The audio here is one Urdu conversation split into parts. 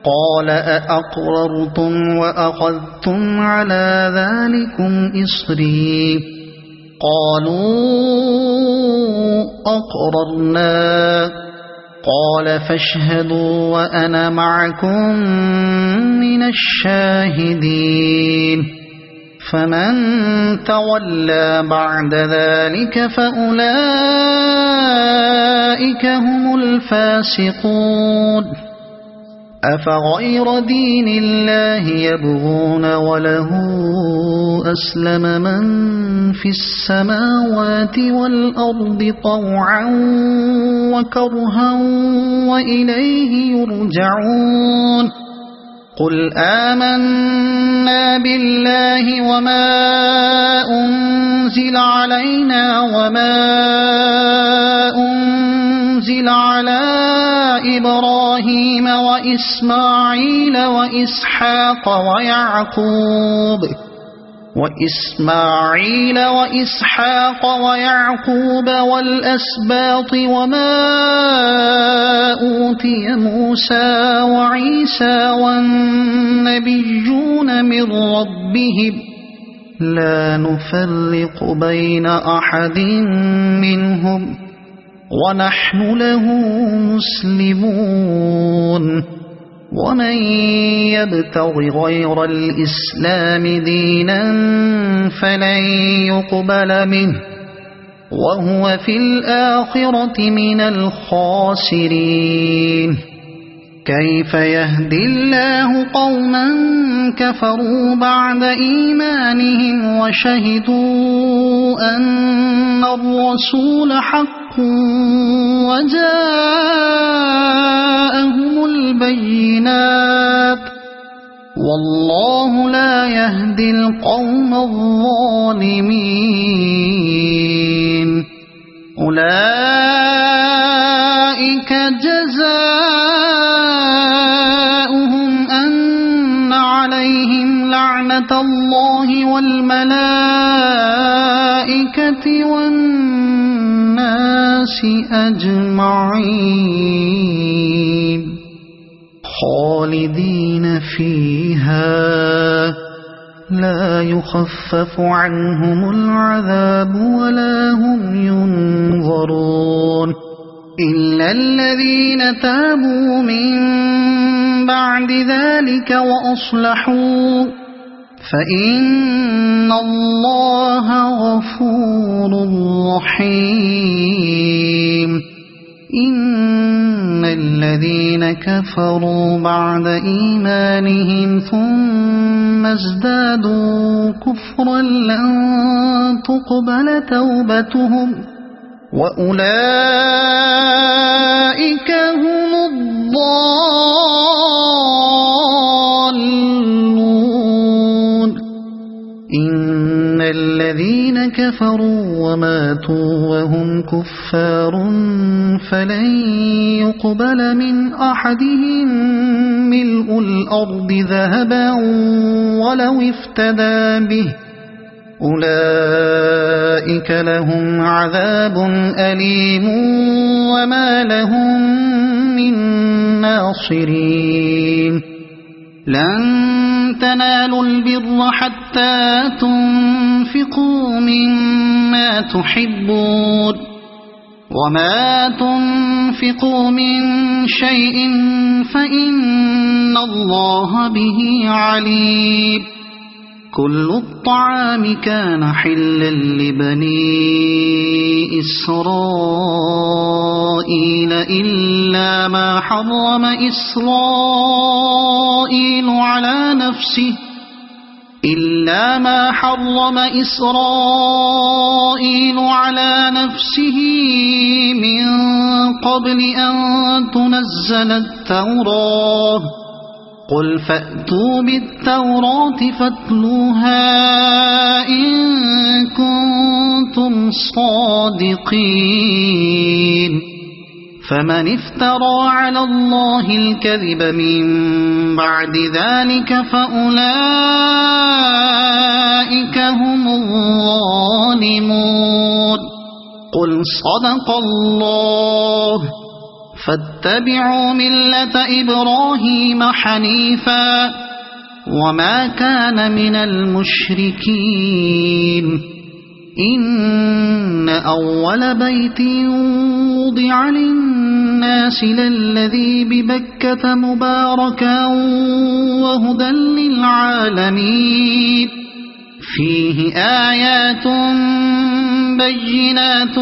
قال أأقررتم وأخذتم على ذلكم إصري قالوا أقررنا قال فاشهدوا وأنا معكم من الشاهدين فمن تولى بعد ذلك فأولئك هم الفاسقون أفغير دين الله يبغون وله أسلم من في السماوات والأرض طوعا وكرها وإليه يرجعون قل آمنا بالله وما أنزل علينا وما أنزل على إبراهيم وإسماعيل وإسحاق ويعقوب والأسباط وما أوتي موسى وعيسى والنبيون من ربهم لا نفرق بين أحد منهم ونحن له مسلمون ومن يبتغ غير الإسلام دينا فلن يقبل منه وهو في الآخرة من الخاسرين كيف يهدي الله قوما كفروا بعد إيمانهم وشهدوا أن الرسول حق وجاءهم البينات والله لا يهدي القوم الظالمين أولئك جزاؤهم أن عليهم لعنة الله والملائكة والناس أجمعين خالدين فيها لا يخفف عنهم العذاب ولا هم ينظرون إلا الذين تابوا من بعد ذلك وأصلحوا فإن الله غفور رحيم إن الذين كفروا بعد إيمانهم ثم ازدادوا كفرا لن تقبل توبتهم وأولئك هم الضالون إن الذين كفروا وماتوا وهم كفار فلن يقبل من أحدهم ملء الأرض ذهبا ولو افتدى به أولئك لهم عذاب أليم وما لهم من ناصرين لن تنالوا البر حتى تنفقوا مما تحبون وما تنفقوا من شيء فإن الله به عليم كل الطعام كان حلا لبني إسرائيل إلا ما حرم إسرائيل على نفسه من قبل أن تنزل التوراة قل فأتوا بالتوراة فاتلوها إن كنتم صادقين فمن افترى على الله الكذب من بعد ذلك فأولئك هم الظالمون قل صدق الله فاتبعوا ملة إبراهيم حنيفا وما كان من المشركين إن أول بيت وضع للناس للذي ببكة مباركا وهدى للعالمين فيه آيات بينات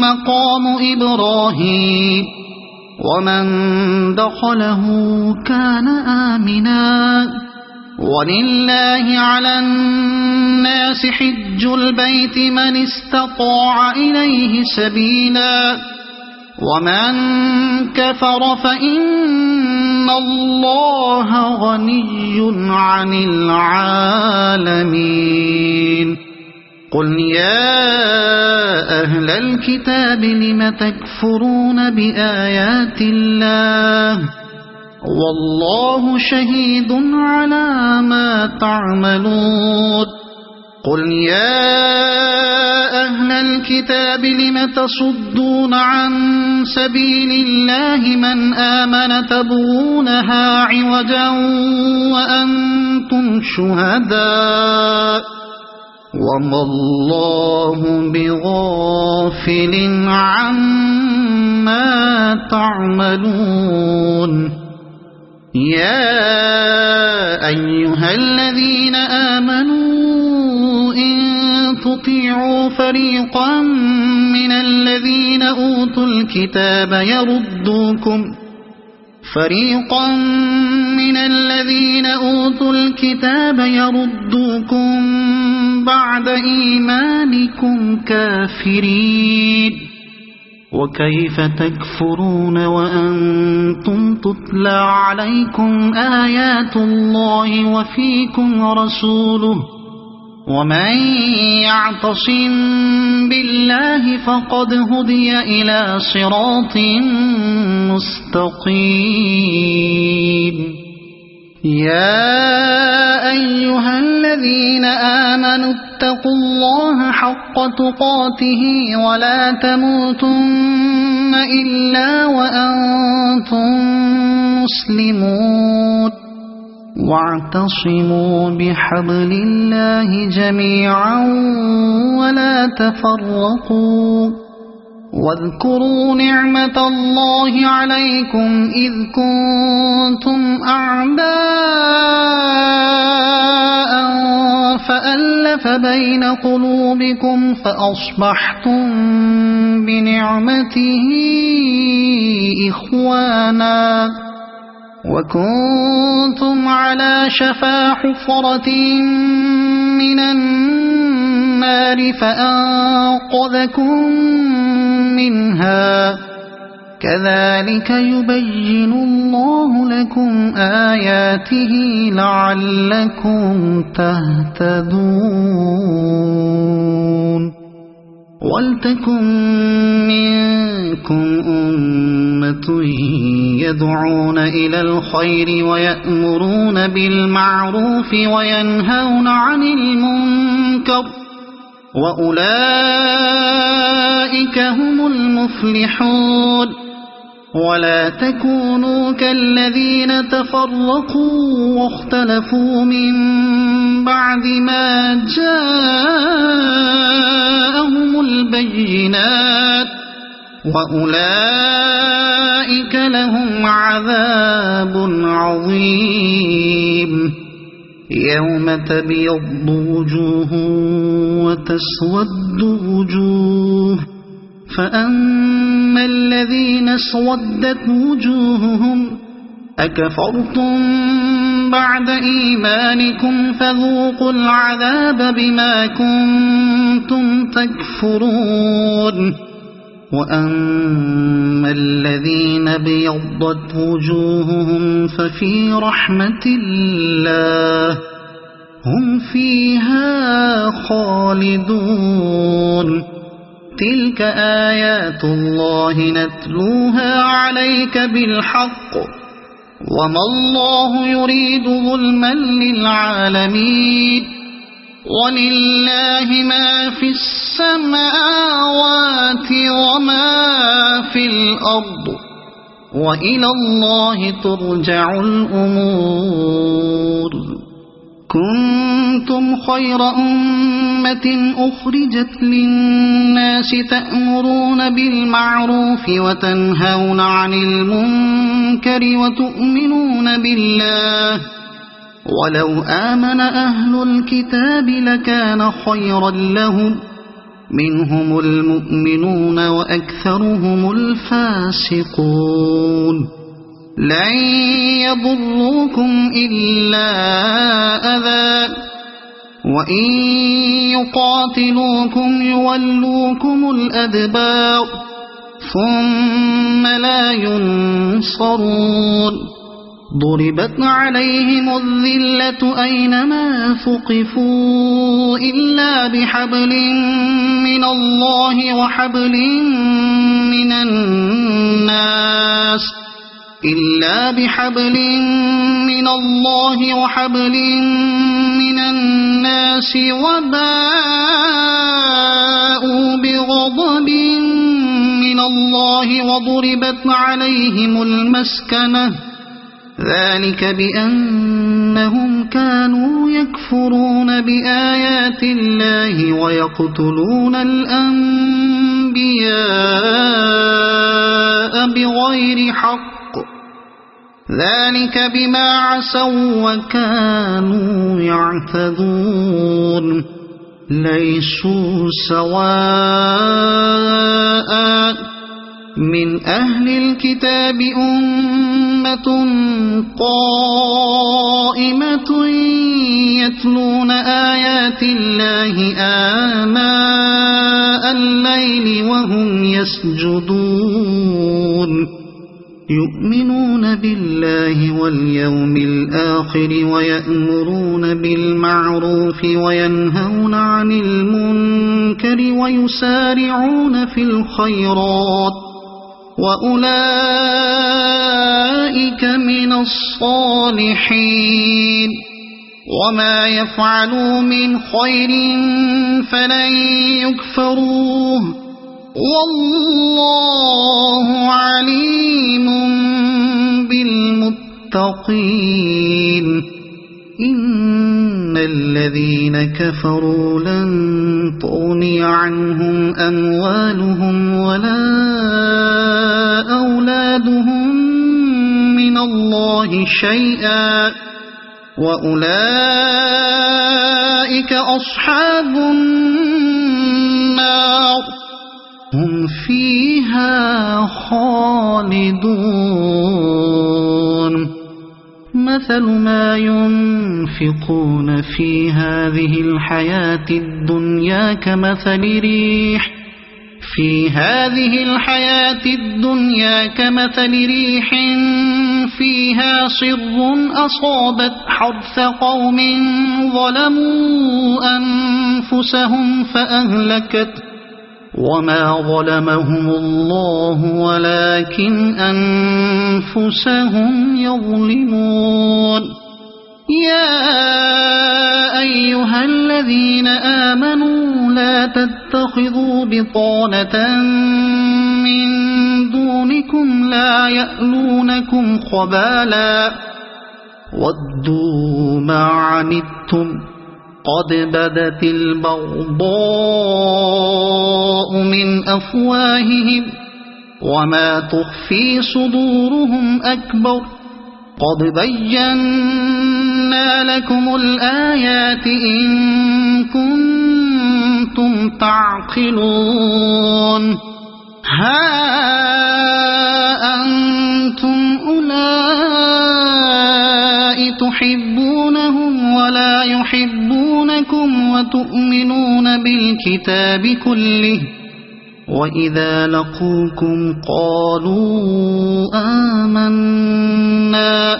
مقام إبراهيم ومن دخله كان آمنا ولله على الناس حج البيت من استطاع إليه سبيلا ومن كفر فإن الله غني عن العالمين قل يا أهل الكتاب لم تكفرون بآيات الله والله شهيد على ما تعملون قل يا أهل الكتاب لم تصدون عن سبيل الله من آمن تبغونها عوجا وأنتم شهداء وما الله بغافل عما تعملون يا أيها الذين آمنوا إن تطيعوا فريقا من الذين أوتوا الكتاب يردوكم بعد إيمانكم كافرين وكيف تكفرون وأنتم تتلى عليكم آيات الله وفيكم رسوله ومن يعتصم بالله فقد هدي إلى صراط مستقيم يا أيها الذين آمنوا اتقوا الله حق تقاته ولا تموتن إلا وأنتم مسلمون واعتصموا بحبل الله جميعا ولا تفرقوا واذكروا نعمة الله عليكم إذ كنتم أعداء فألف بين قلوبكم فأصبحتم بنعمته إخوانا وكنتم على شفا حفرة من النار فأنقذكم منها كذلك يبين الله لكم آياته لعلكم تهتدون ولتكن منكم أمة يدعون إلى الخير ويأمرون بالمعروف وينهون عن المنكر وأولئك هم المفلحون ولا تكونوا كالذين تفرقوا واختلفوا من بعد ما جاءهم البينات وأولئك لهم عذاب عظيم يوم تبيض وجوه وتسود وجوه فأما الذين اسودت وجوههم أكفرتم بعد إيمانكم فذوقوا العذاب بما كنتم تكفرون وأما الذين ابيضت وجوههم ففي رحمة الله هم فيها خالدون تلك آيات الله نتلوها عليك بالحق وما الله يريد ظلما للعالمين ولله ما في السماوات وما في الأرض وإلى الله ترجع الأمور. كنتم خير أمة أخرجت للناس تأمرون بالمعروف وتنهون عن المنكر وتؤمنون بالله ولو آمن أهل الكتاب لكان خيرا لهم منهم المؤمنون وأكثرهم الفاسقون. لن يضروكم إلا أذى وإن يقاتلوكم يولوكم الأدبار ثم لا ينصرون. ضربت عليهم الذلة أينما ثقفوا إلا بحبل من الله وحبل من الناس وباءوا بغضب من الله وضربت عليهم المسكنة ذلك بأنهم كانوا يكفرون بآيات الله ويقتلون الأنبياء بغير حق ذلك بما عصوا وكانوا يعتدون. ليسوا سواء من أهل الكتاب أمة قائمة يتلون آيات الله آناء الليل وهم يسجدون يؤمنون بالله واليوم الآخر ويأمرون بالمعروف وينهون عن المنكر ويسارعون في الخيرات وأولئك من الصالحين. وما يفعلوا من خير فلن يكفروه والله عليم بالمتقين. إن الذين كفروا لن تغني عنهم أموالهم ولا أولادهم من الله شيئا وأولئك أصحاب النار هم فيها خالدون. مثل ما ينفقون في هذه الحياة الدنيا كمثل ريح فيها صر أصابت حرث قوم ظلموا أنفسهم فأهلكت وما ظلمهم الله ولكن أنفسهم يظلمون. يا أيها الذين آمنوا لا تتخذوا بطانة من دونكم لا يألونكم خبالا ودوا ما عنتم قد بدت البغضاء من أفواههم وما تخفي صدورهم أكبر قد بينا لكم الآيات إن كنتم تعقلون. ها أنتم أولئك تحبونهم ولا يحبونكم وتؤمنون بالكتاب كله وإذا لقوكم قالوا آمنا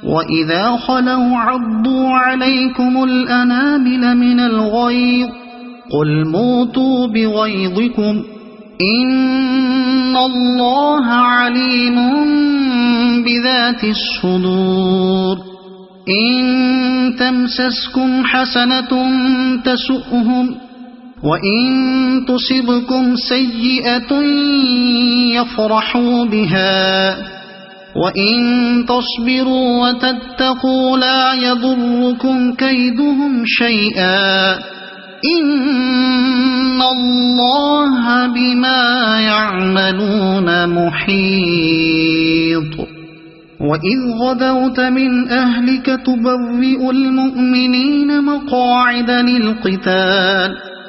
وإذا خلوا عضوا عليكم الأنامل من الغيظ قل موتوا بغيظكم إن الله عليم بذات الصدور. إن تمسسكم حسنة تسؤهم وإن تصبكم سيئة يفرحوا بها وإن تصبروا وتتقوا لا يضركم كيدهم شيئا إن الله بما يعملون محيط وإذ غدوت من أهلك تبوئ المؤمنين مقاعد للقتال